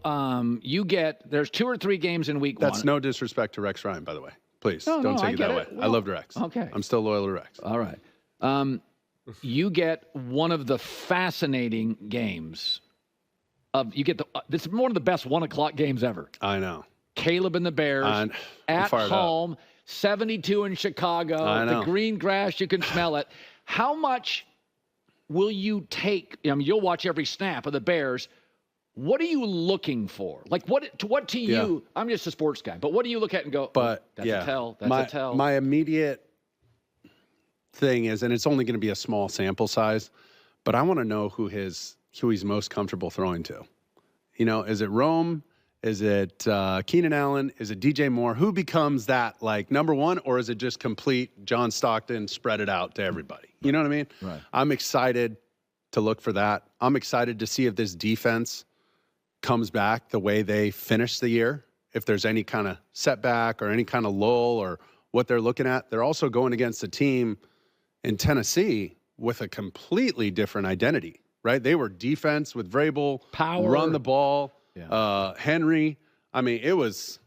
there's 2 or 3 games in week 1. That's no disrespect to Rex Ryan, by the way. Please, don't I take it get that way. Well, I loved Rex. Okay. I'm still loyal to Rex. All right. You get one of the fascinating games. This is one of the best 1 o'clock games ever. I know. Caleb and the Bears at home, 72 in Chicago. I know. The green grass, you can smell it. How much will you take? I mean, you'll watch every snap of the Bears. What are you looking for? Like, what to you? I'm just a sports guy, but what do you look at and go, that's a tell, that's a tell? My immediate thing is, and it's only going to be a small sample size, but I want to know who he's most comfortable throwing to. You know, is it Rome? Is it Keenan Allen? Is it DJ Moore? Who becomes that, like, number one, or is it just complete John Stockton, spread it out to everybody? You know what I mean? Right. I'm excited to look for that. I'm excited to see if this defense comes back the way they finished the year, if there's any kind of setback or any kind of lull or what they're looking at. They're also going against a team in Tennessee with a completely different identity, right? They were defense with Vrabel, power, run the ball. Yeah. Henry, I mean, it was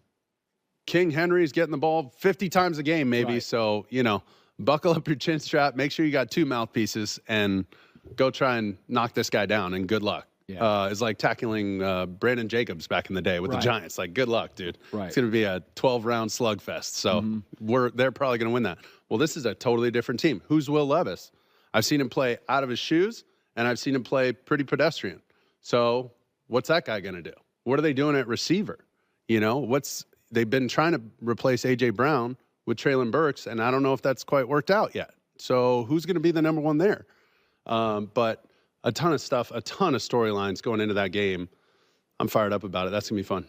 King Henry's getting the ball 50 times a game, maybe. Right. So, you know, buckle up your chin strap, make sure you got 2 mouthpieces, and go try and knock this guy down, and good luck. Yeah. It's like tackling Brandon Jacobs back in the day with the Giants. Like, good luck, dude. Right. It's going to be a 12-round slugfest. So they're probably going to win that. Well, this is a totally different team. Who's Will Levis? I've seen him play out of his shoes, and I've seen him play pretty pedestrian. So what's that guy going to do? What are they doing at receiver? You know, they've been trying to replace A.J. Brown with Treylon Burks, and I don't know if that's quite worked out yet. So who's going to be the number one there? But a ton of stuff, a ton of storylines going into that game. I'm fired up about it. That's going to be fun.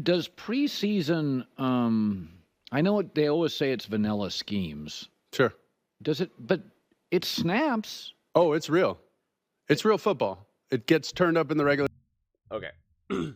Does preseason, I know they always say it's vanilla schemes. Sure. Does it, but it snaps. Oh, it's real. It's real football. It gets turned up in the regular. Okay.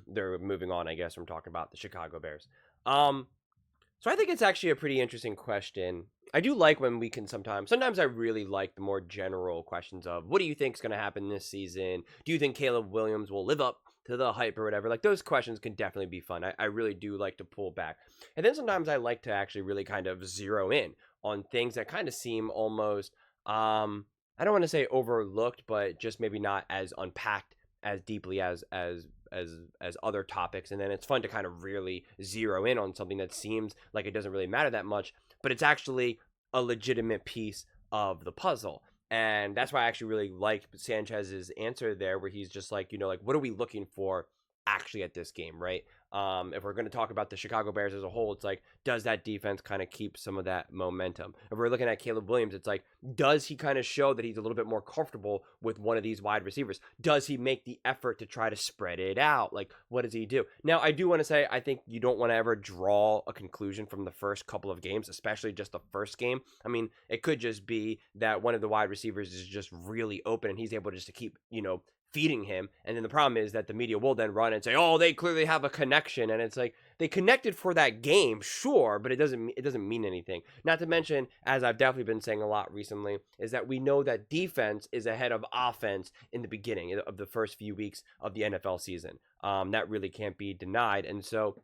They're moving on, I guess, from talking about the Chicago Bears. So I think it's actually a pretty interesting question. I do like when we can sometimes I really like the more general questions of, what do you think is going to happen this season? Do you think Caleb Williams will live up to the hype or whatever? Like, those questions can definitely be fun. I really do like to pull back. And then sometimes I like to actually really kind of zero in on things that kind of seem almost, I don't want to say overlooked, but just maybe not as unpacked as deeply as other topics. And then it's fun to kind of really zero in on something that seems like it doesn't really matter that much, but it's actually a legitimate piece of the puzzle. And that's why I actually really liked Sanchez's answer there, where he's just like, you know, like, what are we looking for actually at this game, right? If we're going to talk about the Chicago Bears as a whole, it's like, does that defense kind of keep some of that momentum? If we're looking at Caleb Williams, it's like, does he kind of show that he's a little bit more comfortable with one of these wide receivers? Does he make the effort to try to spread it out? Like, what does he do? Now, I do want to say, I think you don't want to ever draw a conclusion from the first couple of games, especially just the first game. I mean, it could just be that one of the wide receivers is just really open and he's able just to keep, you know, feeding him. And then the problem is that the media will then run and say, oh, they clearly have a connection. And it's like, they connected for that game, sure, but it doesn't mean anything. Not to mention, as I've definitely been saying a lot recently, is that we know that defense is ahead of offense in the beginning of the first few weeks of the NFL season. That really can't be denied. And so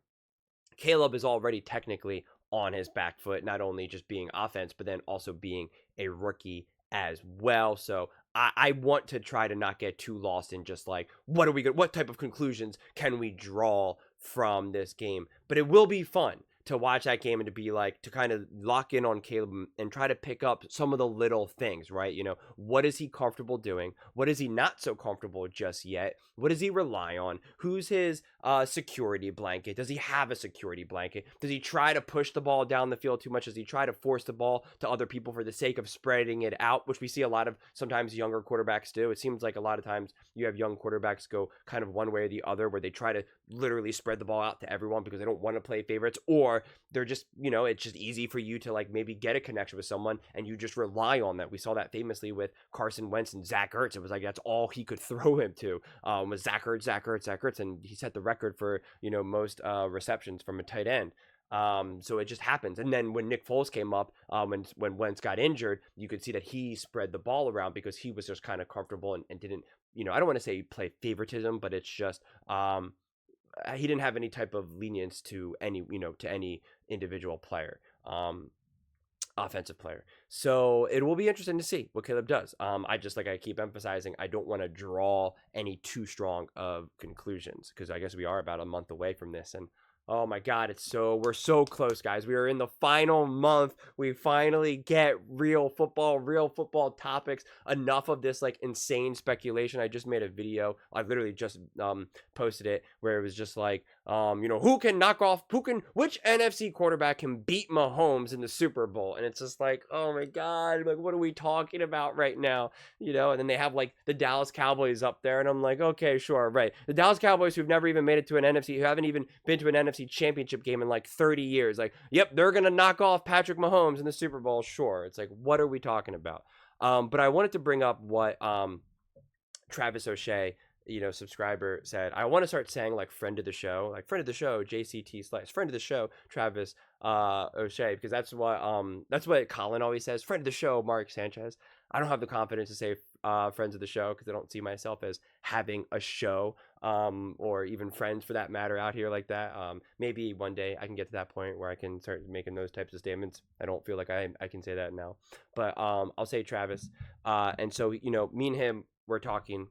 Caleb is already technically on his back foot, not only just being offense, but then also being a rookie as well. So I want to try to not get too lost in just like, what type of conclusions can we draw from this game? But it will be fun to watch that game and to be like, to kind of lock in on Caleb and try to pick up some of the little things, right? You know, what is he comfortable doing? What is he not so comfortable just yet? What does he rely on? Who's his security blanket? Does he have a security blanket? Does he try to push the ball down the field too much? Does he try to force the ball to other people for the sake of spreading it out, which we see a lot of sometimes younger quarterbacks do? It seems like a lot of times you have young quarterbacks go kind of one way or the other, where they try to literally spread the ball out to everyone because they don't want to play favorites, or they're just, you know, it's just easy for you to like maybe get a connection with someone and you just rely on that. We saw that famously with Carson Wentz and Zach Ertz. It was like, that's all he could throw him to, was Zach Ertz, and he set the record for, you know, most receptions from a tight end. So it just happens. And then when Nick Foles came up, when Wentz got injured, you could see that he spread the ball around because he was just kind of comfortable and didn't, you know, I don't want to say play favoritism, but it's just, he didn't have any type of lenience to any individual player. Offensive player. So it will be interesting to see what Caleb does. I keep emphasizing, I don't want to draw any too strong of conclusions, because I guess we are about a month away from this, and oh my God, we're so close, guys. We are in the final month. We finally get real football topics. Enough of this like insane speculation. I just made a video. I literally just posted it, where it was just like, which NFC quarterback can beat Mahomes in the Super Bowl? And it's just like, oh my God, like, what are we talking about right now? And then they have like the Dallas Cowboys up there, and I'm like, okay, sure, right. The Dallas Cowboys, who've never even made it to an NFC, who haven't even been to an NFC championship game in like 30 years. Like, yep, they're going to knock off Patrick Mahomes in the Super Bowl. Sure. It's like, what are we talking about? But I wanted to bring up what Travis O'Shea, subscriber, said. I want to start saying like friend of the show, JCT / friend of the show, Travis O'Shea, because that's what Colin always says. Friend of the show, Mark Sanchez. I don't have the confidence to say friends of the show, because I don't see myself as having a show, or even friends for that matter out here like that. Maybe one day I can get to that point where I can start making those types of statements. I don't feel like I can say that now, but I'll say Travis. And so, me and him were talking,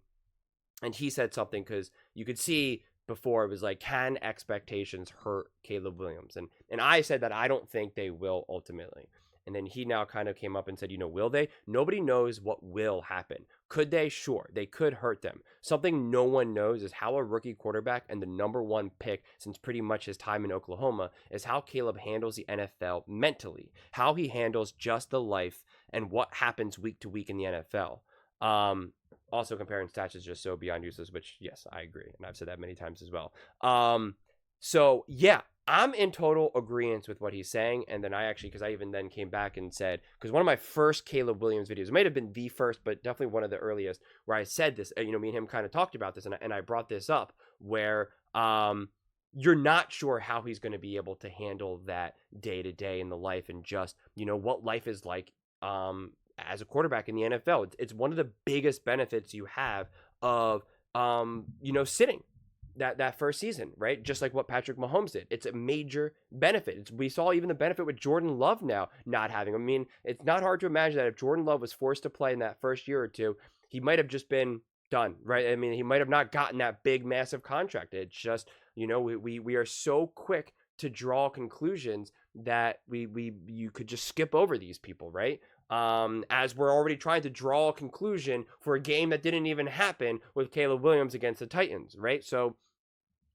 and he said something, because you could see before it was like, can expectations hurt Caleb Williams? And I said that I don't think they will ultimately. And then he now kind of came up and said, will they? Nobody knows what will happen. Could they? Sure. They could hurt them. Something no one knows is how a rookie quarterback and the #1 pick since pretty much his time in Oklahoma is how Caleb handles the NFL mentally, how he handles just the life and what happens week to week in the NFL. Also, comparing stats is just so beyond useless, which, yes, I agree. And I've said that many times as well. So, yeah, I'm in total agreement with what he's saying. And then because I even then came back and said, because one of my first Caleb Williams videos, it might have been the first, but definitely one of the earliest, where I said this, me and him kind of talked about this, and I brought this up, where you're not sure how he's going to be able to handle that day to day in the life, and just, what life is like as a quarterback in the NFL. It's one of the biggest benefits you have of, sitting that first season, right? Just like what Patrick Mahomes did. It's a major benefit. We saw even the benefit with Jordan Love now not having. I mean, it's not hard to imagine that if Jordan Love was forced to play in that first year or two, he might have just been done, right? I mean, he might have not gotten that big, massive contract. It's just, we are so quick to draw conclusions that you could just skip over these people, right? As we're already trying to draw a conclusion for a game that didn't even happen with Caleb Williams against the Titans, right? So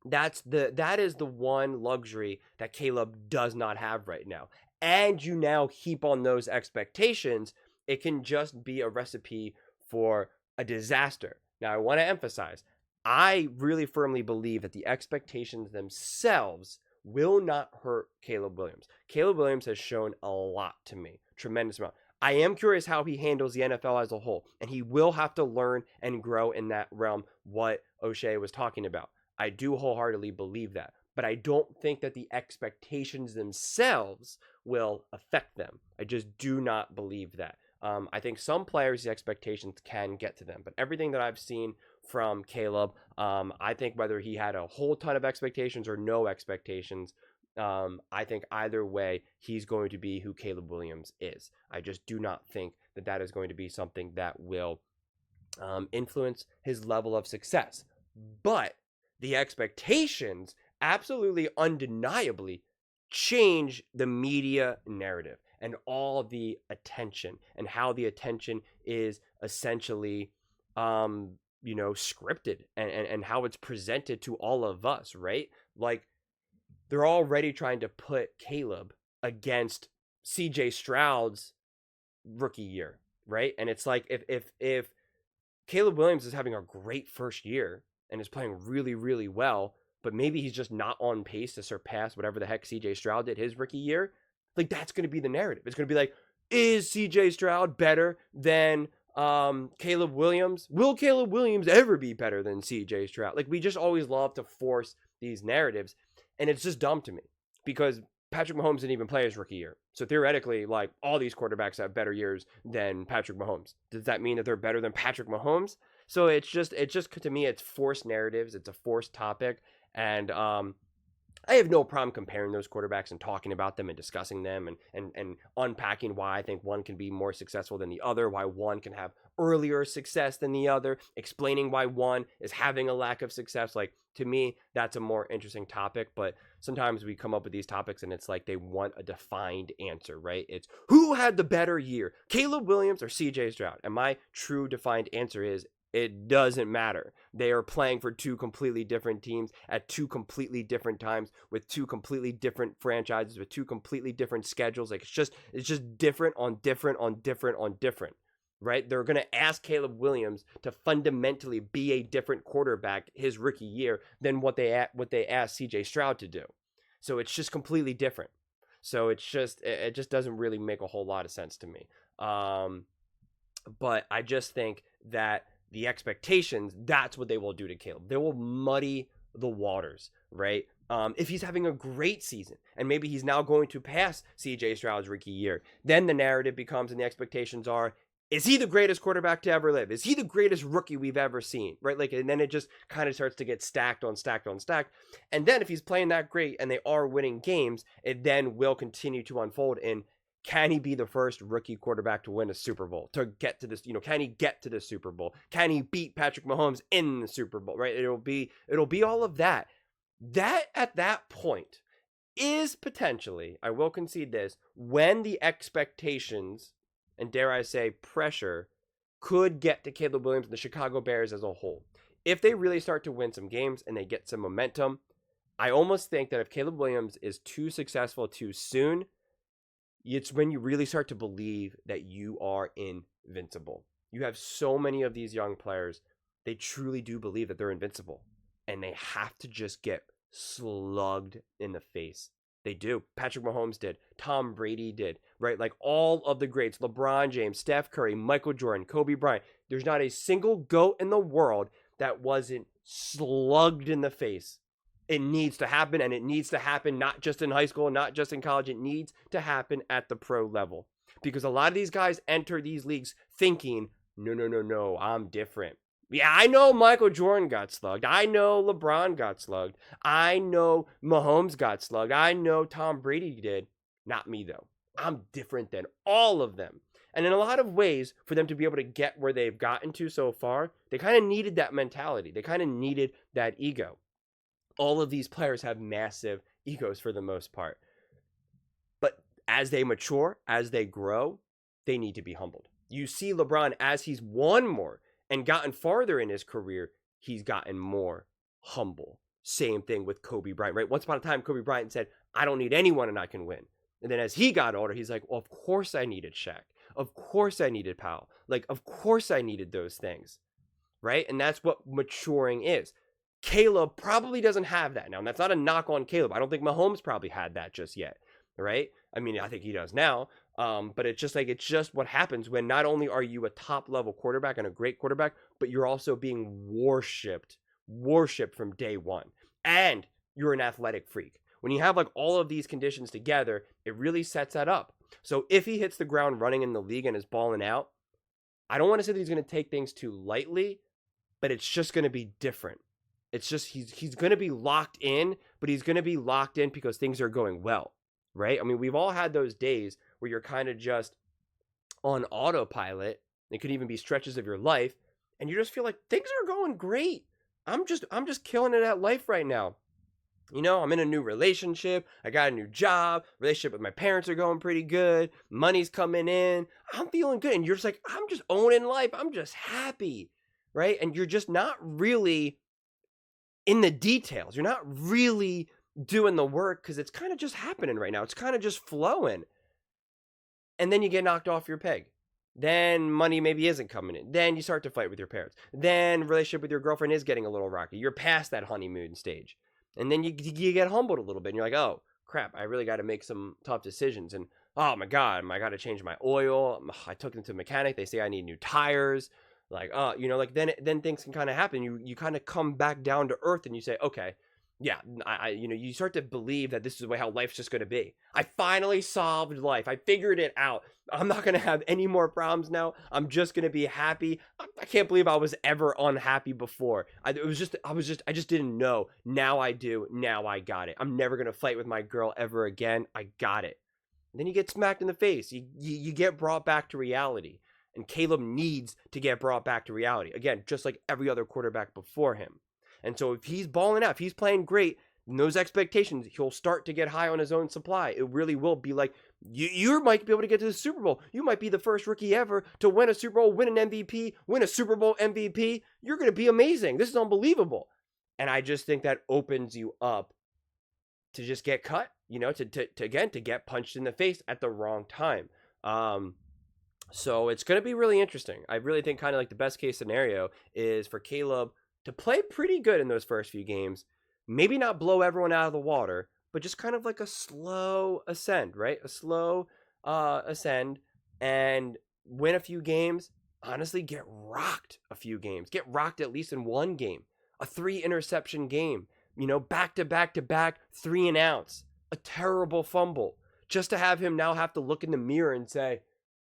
that is the one luxury that Caleb does not have right now. And you now heap on those expectations, it can just be a recipe for a disaster. Now, I want to emphasize, I really firmly believe that the expectations themselves will not hurt Caleb Williams. Caleb Williams has shown a lot to me, tremendous amount. I am curious how he handles the NFL as a whole, and he will have to learn and grow in that realm, what O'Shea was talking about. I do wholeheartedly believe that, but I don't think that the expectations themselves will affect them. I just do not believe that. I think some players, the expectations can get to them, but everything that I've seen from Caleb, I think whether he had a whole ton of expectations or no expectations, I think either way, he's going to be who Caleb Williams is. I just do not think that is going to be something that will influence his level of success. But the expectations absolutely undeniably change the media narrative and all the attention, and how the attention is essentially scripted, and how it's presented to all of us, right? Like, they're already trying to put Caleb against CJ Stroud's rookie year, right? And it's like, if Caleb Williams is having a great first year and is playing really, really well, but maybe he's just not on pace to surpass whatever the heck CJ Stroud did his rookie year, like, that's going to be the narrative. It's going to be like, is CJ Stroud better than Caleb Williams? Will Caleb Williams ever be better than CJ Stroud? Like, we just always love to force these narratives, and it's just dumb to me, because Patrick Mahomes didn't even play his rookie year. So theoretically, all these quarterbacks have better years than Patrick Mahomes. Does that mean that they're better than Patrick Mahomes? So it's just to me, it's forced narratives. It's a forced topic. And I have no problem comparing those quarterbacks and talking about them and discussing them and unpacking why I think one can be more successful than the other, why one can have earlier success than the other, explaining why one is having a lack of success. Like, to me, that's a more interesting topic. But sometimes we come up with these topics and it's like they want a defined answer, right? It's who had the better year, Caleb Williams or CJ Stroud? And my true defined answer is it doesn't matter. They are playing for two completely different teams at two completely different times with two completely different franchises with two completely different schedules. Like, it's just different on different on different on different, right? They're going to ask Caleb Williams to fundamentally be a different quarterback his rookie year than what they asked CJ Stroud to do. So it's just completely different. So it just doesn't really make a whole lot of sense to me. But I just think that the expectations, that's what they will do to Caleb. They will muddy the waters, right? If he's having a great season and maybe he's now going to pass CJ Stroud's rookie year, then the narrative becomes and the expectations are, is he the greatest quarterback to ever live? Is he the greatest rookie we've ever seen, right? Like, and then it just kind of starts to get stacked on stacked on stacked. And then if he's playing that great and they are winning games, it then will continue to unfold in, can he be the first rookie quarterback to win a Super Bowl, to get to this, can he get to the Super Bowl? Can he beat Patrick Mahomes in the Super Bowl, right? It'll be all of that. That at that point is potentially, I will concede this, when the expectations and dare I say pressure could get to Caleb Williams and the Chicago Bears as a whole. If they really start to win some games and they get some momentum, I almost think that if Caleb Williams is too successful too soon, it's when you really start to believe that you are invincible. You have so many of these young players, they truly do believe that they're invincible. And they have to just get slugged in the face. They do. Patrick Mahomes did. Tom Brady did, right? Like all of the greats, LeBron James, Steph Curry, Michael Jordan, Kobe Bryant. There's not a single GOAT in the world that wasn't slugged in the face. It needs to happen, and it needs to happen not just in high school, not just in college. It needs to happen at the pro level because a lot of these guys enter these leagues thinking, no, I'm different. Yeah, I know Michael Jordan got slugged. I know LeBron got slugged. I know Mahomes got slugged. I know Tom Brady did. Not me, though. I'm different than all of them. And in a lot of ways, for them to be able to get where they've gotten to so far, they kind of needed that mentality. They kind of needed that ego. All of these players have massive egos for the most part. But as they mature, as they grow, they need to be humbled. You see LeBron, as he's won more and gotten farther in his career, he's gotten more humble. Same thing with Kobe Bryant, right? Once upon a time, Kobe Bryant said, I don't need anyone and I can win. And then as he got older, he's like, well, of course I needed Shaq. Of course I needed Powell. Like, of course I needed those things, right? And that's what maturing is. Caleb probably doesn't have that now. And that's not a knock on Caleb. I don't think Mahomes probably had that just yet, right? I mean, I think he does now. But it's just what happens when not only are you a top level quarterback and a great quarterback, but you're also being worshipped from day one. And you're an athletic freak. When you have like all of these conditions together, it really sets that up. So if he hits the ground running in the league and is balling out, I don't want to say that he's going to take things too lightly, but it's just going to be different. It's just he's going to be locked in, but he's going to be locked in because things are going well, right? I mean, we've all had those days where you're kind of just on autopilot. It could even be stretches of your life, and you just feel like things are going great. I'm just killing it at life right now. I'm in a new relationship. I got a new job. Relationship with my parents are going pretty good. Money's coming in. I'm feeling good. And you're just like, I'm just owning life. I'm just happy, right? And you're just not really in the details. You're not really doing the work because it's kind of just happening right now. It's kind of just flowing. And then you get knocked off your peg. Then money maybe isn't coming in. Then you start to fight with your parents. Then relationship with your girlfriend is getting a little rocky. You're past that honeymoon stage. And then you get humbled a little bit. And you're like, oh, crap, I really got to make some tough decisions. And, oh, my God, I got to change my oil. I took them to a mechanic. They say I need new tires. Like, then things can kind of happen. You kind of come back down to earth and you say, okay, Yeah, you start to believe that this is the way how life's just going to be. I finally solved life. I figured it out. I'm not going to have any more problems now. I'm just going to be happy. I can't believe I was ever unhappy before. I just didn't know. Now I do. Now I got it. I'm never going to fight with my girl ever again. I got it. And then you get smacked in the face. You get brought back to reality. And Caleb needs to get brought back to reality. Again, just like every other quarterback before him. And so if he's balling out, if he's playing great, those expectations, he'll start to get high on his own supply. It really will be like, you might be able to get to the Super Bowl. You might be the first rookie ever to win a Super Bowl, win an MVP, win a Super Bowl MVP. You're going to be amazing. This is unbelievable. And I just think that opens you up to just get cut, to get punched in the face at the wrong time. So it's going to be really interesting. I really think kind of like the best case scenario is for Caleb to play pretty good in those first few games, maybe not blow everyone out of the water, but just kind of like a slow ascend, right? A slow ascend and win a few games. Honestly, get rocked a few games. Get rocked at least in one game. A 3-interception game. Back to back to back, 3 and outs. A terrible fumble. Just to have him now have to look in the mirror and say,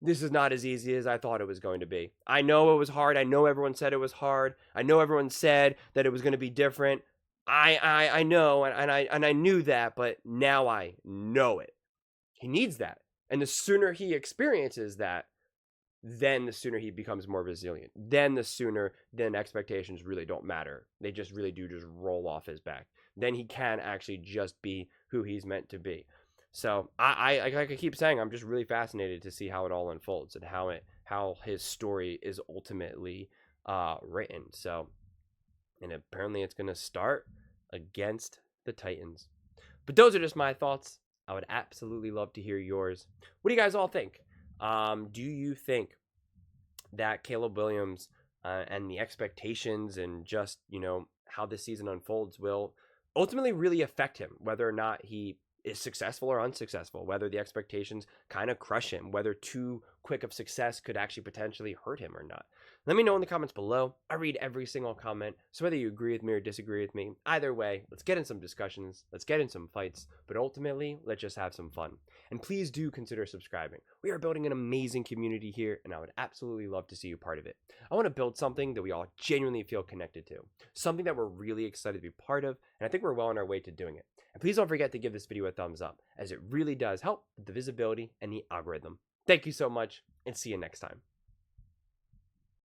this is not as easy as I thought it was going to be. I know it was hard. I know everyone said it was hard. I know everyone said that it was going to be different. I know, and I knew that, but now I know it. He needs that. And the sooner he experiences that, then the sooner he becomes more resilient. Then the sooner then expectations really don't matter. They just really do just roll off his back. Then he can actually just be who he's meant to be. So I keep saying, I'm just really fascinated to see how it all unfolds and how his story is ultimately written. So, and apparently it's going to start against the Titans. But those are just my thoughts. I would absolutely love to hear yours. What do you guys all think? Do you think that Caleb Williams and the expectations and just, how this season unfolds will ultimately really affect him, whether or not he is successful or unsuccessful, whether the expectations kind of crush him, whether too quick of success could actually potentially hurt him or not? Let me know in the comments below. I read every single comment, so whether you agree with me or disagree with me, either way, let's get in some discussions, let's get in some fights, but ultimately, let's just have some fun. And please do consider subscribing. We are building an amazing community here, and I would absolutely love to see you part of it. I want to build something that we all genuinely feel connected to, something that we're really excited to be part of, and I think we're well on our way to doing it. And please don't forget to give this video a thumbs up, as it really does help with the visibility and the algorithm. Thank you so much, and see you next time.